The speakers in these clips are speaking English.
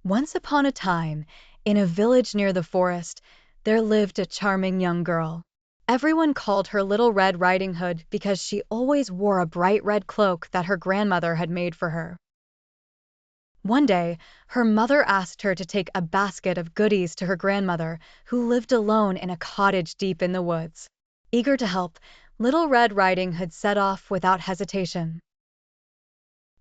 Once upon a time, in a village near the forest, there lived a charming young girl. Everyone called her Little Red Riding Hood because she always wore a bright red cloak that her grandmother had made for her. One day, her mother asked her to take a basket of goodies to her grandmother, who lived alone in a cottage deep in the woods. Eager to help, Little Red Riding Hood set off without hesitation.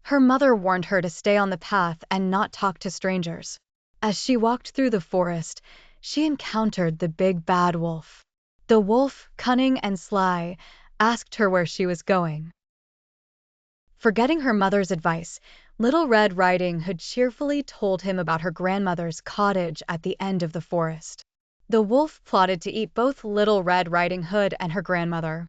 Her mother warned her to stay on the path and not talk to strangers. As she walked through the forest, she encountered the big bad wolf. The wolf, cunning and sly, asked her where she was going. Forgetting her mother's advice, Little Red Riding Hood cheerfully told him about her grandmother's cottage at the end of the forest. The wolf plotted to eat both Little Red Riding Hood and her grandmother.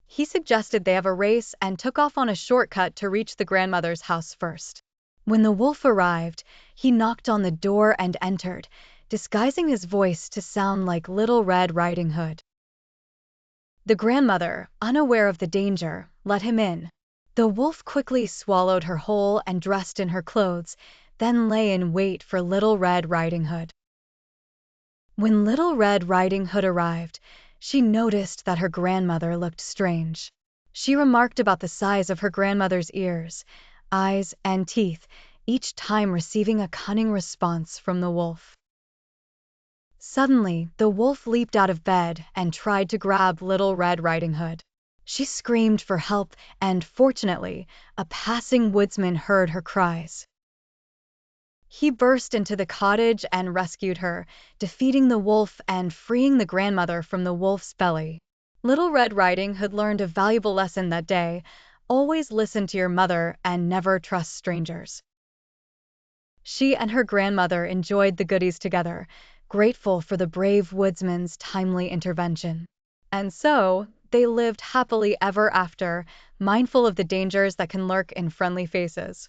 He suggested they have a race and took off on a shortcut to reach the grandmother's house first. When the wolf arrived, he knocked on the door and entered, disguising his voice to sound like Little Red Riding Hood. The grandmother, unaware of the danger, let him in. The wolf quickly swallowed her whole and dressed in her clothes, then lay in wait for Little Red Riding Hood. When Little Red Riding Hood arrived, she noticed that her grandmother looked strange. She remarked about the size of her grandmother's ears, eyes, and teeth, each time receiving a cunning response from the wolf. Suddenly, the wolf leaped out of bed and tried to grab Little Red Riding Hood. She screamed for help, and fortunately, a passing woodsman heard her cries. He burst into the cottage and rescued her, defeating the wolf and freeing the grandmother from the wolf's belly. Little Red Riding Hood learned a valuable lesson that day: always listen to your mother and never trust strangers. She and her grandmother enjoyed the goodies together, grateful for the brave woodsman's timely intervention. And so, they lived happily ever after, mindful of the dangers that can lurk in friendly faces.